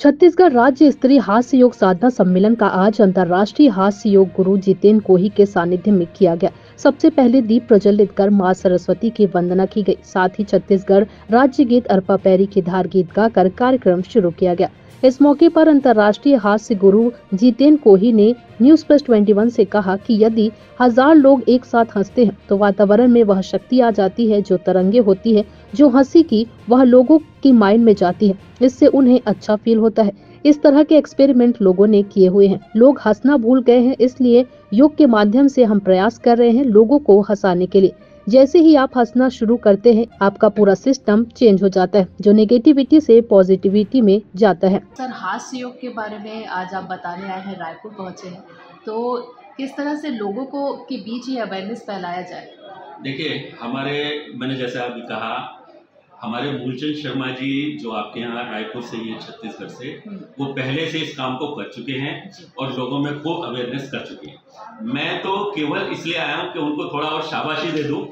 छत्तीसगढ़ राज्य स्तरीय हास्य योग साधना सम्मेलन का आज अंतर्राष्ट्रीय हास्य योग गुरु जितेन कोही के सानिध्य में किया गया। सबसे पहले दीप प्रज्वलित कर मां सरस्वती की वंदना की गई। साथ ही छत्तीसगढ़ राज्य गीत अरपा पैरी के धार गीत गाकर कार्यक्रम शुरू किया गया। इस मौके पर अंतर्राष्ट्रीय हास्य गुरु जितेन कोही ने न्यूज प्लस 21 से कहा कि यदि 1000 लोग एक साथ हंसते हैं तो वातावरण में वह शक्ति आ जाती है जो तरंगे होती है, जो हंसी की वह लोगों की माइंड में जाती है, इससे उन्हें अच्छा फील होता है। इस तरह के एक्सपेरिमेंट लोगों ने किए हुए हैं। लोग हंसना भूल गए हैं, इसलिए योग के माध्यम से हम प्रयास कर रहे हैं लोगों को हंसाने के लिए। जैसे ही आप हंसना शुरू करते हैं आपका पूरा सिस्टम चेंज हो जाता है, जो नेगेटिविटी से पॉजिटिविटी में जाता है। सर, हास्य योग के बारे में आज आप बताने आए हैं, रायपुर पहुंचे हैं, तो किस तरह से लोगों को के बीच ये अवेयरनेस फैलाया जाए? देखिए, मैंने जैसे अभी कहा, हमारे मूलचंद शर्मा जी जो आपके यहाँ रायपुर से ही छत्तीसगढ़ से, वो पहले से इस काम को कर चुके हैं और लोगों में खूब अवेयरनेस कर चुके हैं। मैं तो केवल इसलिए आया हूँ कि उनको थोड़ा और शाबाशी दे दूँ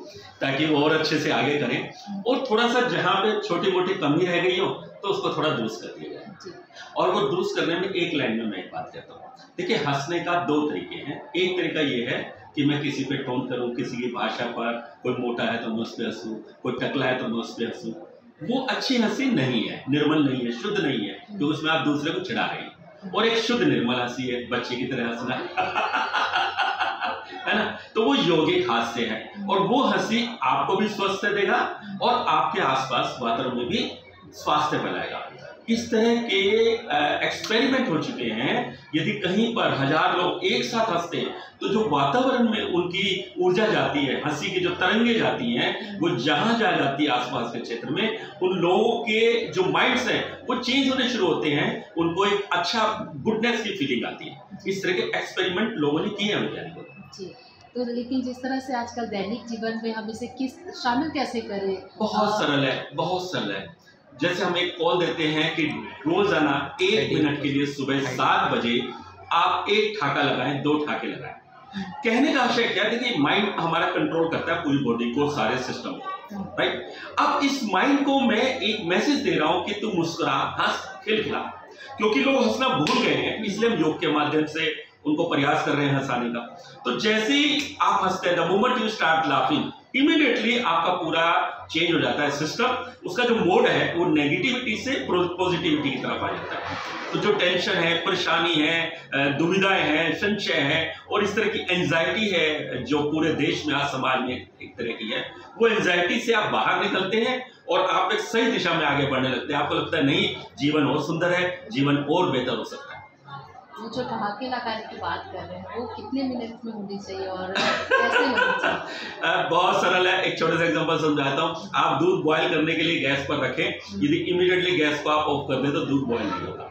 ताकि वो और अच्छे से आगे करें, और थोड़ा सा जहाँ पे छोटी मोटी कमी रह गई हो तो उसको थोड़ा दुरुस्त कर दिया जाए। और वो दुरुस्त करने में एक लाइन में मैं एक बात कहता हूँ। देखिए, हंसने का दो तरीके हैं। एक तरीका ये है कि मैं किसी पे टोन करूं, किसी की भाषा पर, कोई मोटा है तो मैं उस पर हंसूं, कोई टकला है तो मैं उस पर हंसूं। वो अच्छी हंसी नहीं है, निर्मल नहीं है, शुद्ध नहीं है, क्योंकि उसमें आप दूसरे को चिढ़ा रहे हैं। और एक शुद्ध निर्मल हंसी है, बच्चे की तरह हंसना है ना, तो वो यौगिक हास्य है। और वो हंसी आपको भी स्वस्थ देगा और आपके आसपास वातावरण में भी स्वास्थ्य फैलाएगा। इस तरह के एक्सपेरिमेंट हो चुके हैं। यदि कहीं पर 1000 लोग एक साथ हंसते हैं तो जो वातावरण में उनकी ऊर्जा जाती है, हंसी की जो तरंगे जाती हैं, वो जहां जा जाती है आसपास के क्षेत्र में, उन लोगों के जो माइंड्स हैं वो चेंज होने शुरू होते हैं। उनको एक अच्छा गुडनेस की फीलिंग आती है। इस तरह के एक्सपेरिमेंट लोगों ने किए हैं वैज्ञानिकों ने। तो लेकिन जिस तरह से आजकल दैनिक जीवन में हम इसे शामिल कैसे करें? बहुत सरल है, बहुत सरल है। जैसे हम एक कॉल देते हैं कि रोजाना 1 मिनट के लिए सुबह 7 बजे आप 1 ठाका लगाएं, 2 ठाके लगाएं। कहने का आशय क्या है? देखिए, माइंड हमारा कंट्रोल करता है पूरी बॉडी को, सारे सिस्टम को, राइट। अब इस माइंड को मैं एक मैसेज दे रहा हूं कि तू मुस्कुरा, हंस, खिलखिला, क्योंकि लोग हंसना भूल गए हैं। इसलिए हम योग के माध्यम से उनको प्रयास कर रहे हैं हंसाने का। तो जैसे ही आप हंसते हैं, the moment you start laughing, immediately आपका पूरा चेंज हो जाता है सिस्टम। उसका जो मोड है वो नेगेटिविटी से पॉजिटिविटी की तरफ आ जाता है। तो जो टेंशन है, परेशानी है, दुविधाएं हैं, संशय है और इस तरह की एंजाइटी है जो पूरे देश में आज समाज में एक तरह की है, वो एंजाइटी से आप बाहर निकलते हैं और आप एक सही दिशा में आगे बढ़ने लगते हैं। आपको लगता है नहीं, जीवन और सुंदर है, जीवन और बेहतर हो सकता है। वो जो ठहाके लगाने की बात कर रहे हैं वो कितने मिनट में होनी चाहिए और कैसे होनी चाहिए? बहुत सरल है। एक छोटा सा एग्जांपल समझाता हूँ। आप दूध बॉयल करने के लिए गैस पर रखें, यदि इमीडिएटली गैस को आप ऑफ कर दें तो दूध बॉयल नहीं होगा।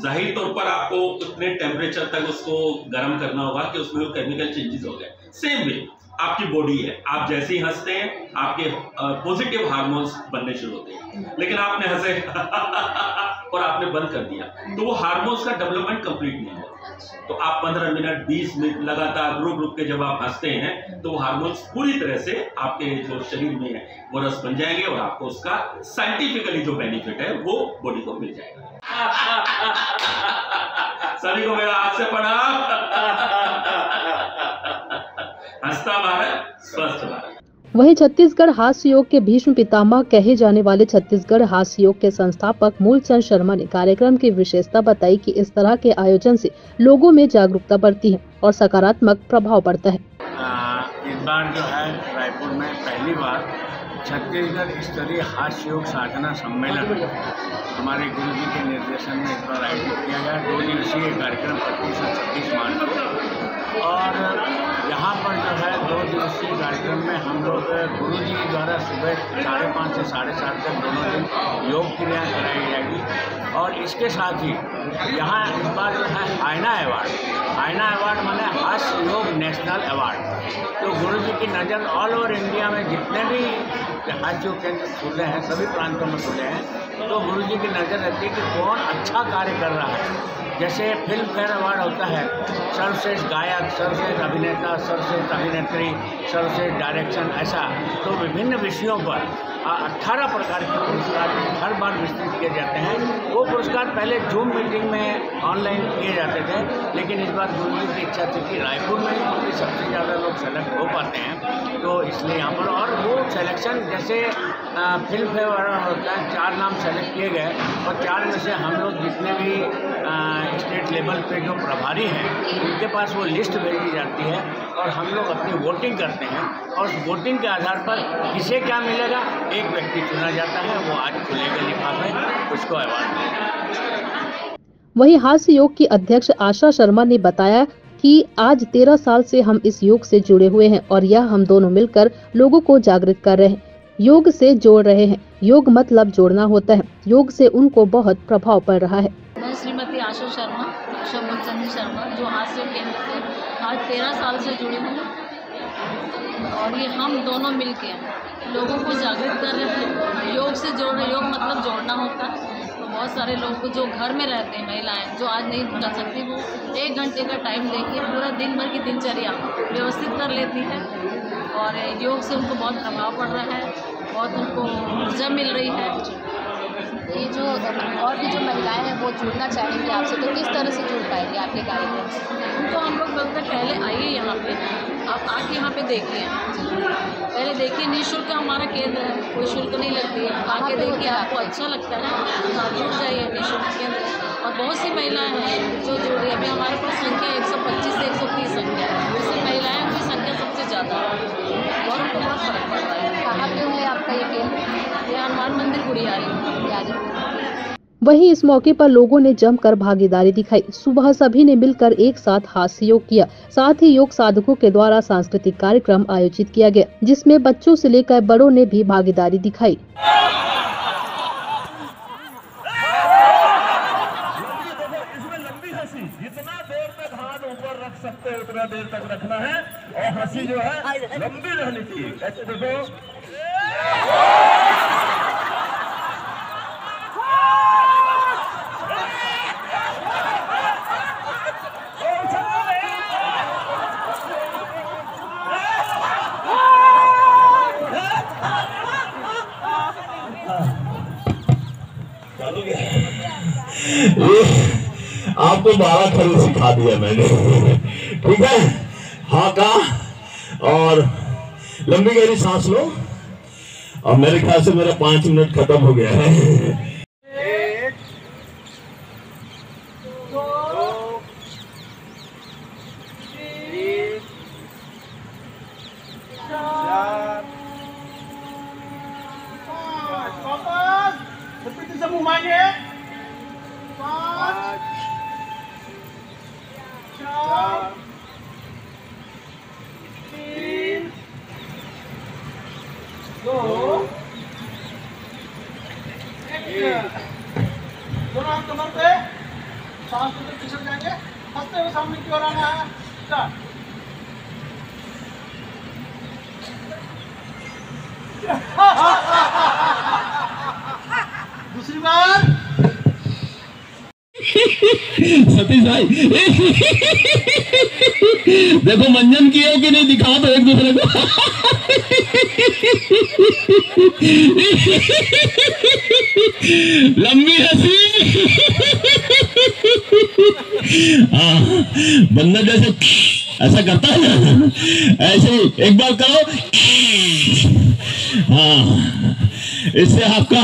जाहिर तौर पर आपको उतने टेम्परेचर तक उसको गर्म करना होगा कि उसमें केमिकल चेंजेस हो गए। सेम वे आपकी बॉडी है, आप जैसे ही हंसते हैं आपके पॉजिटिव हार्मोन्स बनने शुरू होते हैं। लेकिन आपने हंसे और आपने बंद कर दिया तो वो हार्मोन्स का डेवलपमेंट कंप्लीट नहीं होगा। तो आप 15 मिनट 20 मिनट लगातार रुक के जब आप हंसते हैं तो वो हार्मोन्स पूरी तरह से आपके जो शरीर में है वो रस बन जाएंगे और आपको उसका साइंटिफिकली जो बेनिफिट है वो बॉडी को मिल जाएगा। सभी को मेरा हाथ से प्रणाम। हंसता भारत, स्वस्थ भारत। वहीं छत्तीसगढ़ हास्य योग के भीष्म पितामह कहे जाने वाले छत्तीसगढ़ हास्य योग के संस्थापक मूलचंद शर्मा ने कार्यक्रम की विशेषता बताई कि इस तरह के आयोजन से लोगों में जागरूकता बढ़ती है और सकारात्मक प्रभाव पड़ता है। इस बार जो है रायपुर में पहली बार छत्तीसगढ़ स्तरीय हास्य योग साधना सम्मेलन हमारे गुरु जी के निर्देशन में इस बार आयोजित किया गया। 2 दिवसीय कार्यक्रम 25 और 26 मार्च को, और यहाँ पर जो है 2 दिवसीय कार्यक्रम में हम लोग गुरु जी द्वारा सुबह 5:30 से 7:30 तक दोनों दिन योग क्रिया कराई जाएगी। और इसके साथ ही यहाँ इस बार जो है आईना अवार्ड माने हास्य योग नेशनल अवार्ड। तो गुरु जी की नज़र ऑल ओवर इंडिया में जितने भी हास्य योग केंद्र खुले हैं, सभी प्रांतों में खुले हैं, तो गुरु जी की नज़र रहती है कि कौन अच्छा कार्य कर रहा है। जैसे फिल्म फेयर अवार्ड होता है, सर्वश्रेष्ठ गायक, सर्वश्रेष्ठ अभिनेता, सर्वश्रेष्ठ अभिनेत्री, सर्वश्रेष्ठ डायरेक्शन, ऐसा। तो विभिन्न विषयों पर 18 प्रकार के पुरस्कार हर बार विस्तृत किए जाते हैं। वो पुरस्कार पहले जूम मीटिंग में ऑनलाइन किए जाते थे, लेकिन इस बार गुरु जी की इच्छा थी कि रायपुर में क्योंकि सबसे ज़्यादा लोग सेलेक्ट हो पाते हैं, तो इसलिए यहाँ पर। और वो सिलेक्शन जैसे फिल्म फेयर होता है, 4 नाम सेलेक्ट किए गए और 4 में से हम लोग जितने भी स्टेट लेवल पे जो प्रभारी हैं उनके पास वो लिस्ट भेजी जाती है और हम लोग अपनी वोटिंग करते हैं और उस वोटिंग के आधार पर किसे क्या मिलेगा, एक व्यक्ति चुना जाता है, वो आज खुलेगा लिफाफे, उसको अवार्ड मिलेगा। वहीं हास्य योग की अध्यक्ष आशा शर्मा ने बताया कि आज 13 साल से हम इस योग से जुड़े हुए हैं और यह हम दोनों मिलकर लोगों को जागृत कर रहे हैं, योग से जोड़ रहे हैं। योग मतलब जोड़ना होता है। योग से उनको बहुत प्रभाव पड़ रहा है। मैं श्रीमती आशा शर्मा, आशा मूलचंद शर्मा, जो हास्य केंद्र से आज 13 साल से जुड़ी हूँ और ये हम दोनों मिलके लोगों को जागृत कर रहे हैं। योग से जोड़ रहे, योग मतलब जोड़ना होता है। तो बहुत सारे लोग जो घर में रहते हैं, महिलाएं जो आज नहीं कर सकती, वो 1 घंटे का टाइम लेके पूरा दिन भर की दिनचर्या व्यवस्थित कर लेती है और योग से उनको बहुत प्रभाव पड़ रहा है, बहुत उनको ऊर्जा मिल रही है। ये जो और भी जो महिलाएं हैं वो जुड़ना चाहेंगी आपसे, तो किस तरह से जुड़ पाएंगे आपके कार्यक्रम से? उनको हम लोग बोलते हैं पहले आइए यहाँ पे, आप आके यहाँ पे देखिए, पहले देखिए। निःशुल्क हमारा केंद्र है, कोई शुल्क नहीं लगती है। आके देखिए, आपको अच्छा लगता है तो जुड़ जाइए निःशुल्क केंद्र। और बहुत सी महिलाएं हैं जो जुड़ रही है। अभी हमारे पास संख्या 125 से 130 संख्या है, जिससे महिलाओं की संख्या सबसे ज़्यादा है और उनको बहुत फर्क पड़ रहा है। कहाँ पे है आपका ये केंद्र? ये हनुमान मंदिर गुड़ियारी। वहीं इस मौके पर लोगों ने जमकर भागीदारी दिखाई। सुबह सभी ने मिलकर एक साथ हास्य योग किया। साथ ही योग साधकों के द्वारा सांस्कृतिक कार्यक्रम आयोजित किया गया, जिसमें बच्चों से लेकर बड़ों ने भी भागीदारी दिखाई। जितना देर तक हाथ ऊपर रख सकते हैं उतना देर तक रखना है और हंसी जो है लंबी रहनी चाहिए। ऐसे देखो, आपको 12 खड़ी सिखा दिया मैंने, ठीक है। हाँ का और लंबी गहरी सांस लो और मेरे ख्याल से मेरा 5 मिनट खत्म हो गया है। 1 2 3 4 5 seperti semuanya 5 4 3 2 1। दोनों हाथ कमर पे, सांस को पीछे जाएंगे, हंसते हुए सामने की ओर आना है। स्टार्ट। दूसरी बार। सतीश भाई देखो मंजन किया कि नहीं, दिखाओ तो एक दूसरे को। लंबी हंसी। बंदा जैसे ऐसा करता है ना, ऐसे एक बार करो। हाँ, इससे आपका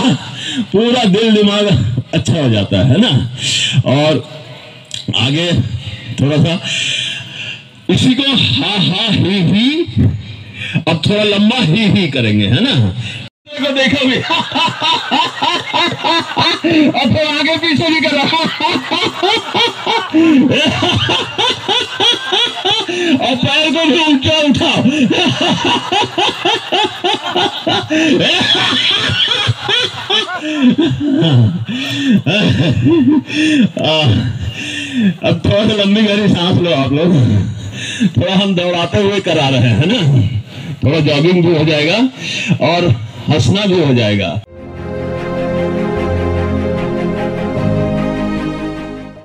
पूरा दिल दिमाग अच्छा हो जाता है ना। और आगे थोड़ा सा इसी को हा हा ही अब थोड़ा लंबा ही करेंगे, है ना। देखो देखो भी अब तो आगे पीछे भी कर रहा और पैर को भी ऊंचा उठाओ। अब थोड़ा सा लंबी गहरी सांस लो आप लोग। थोड़ा हम दौड़ाते हुए करा रहे हैं ना, थोड़ा जॉगिंग भी हो जाएगा और हंसना भी हो जाएगा।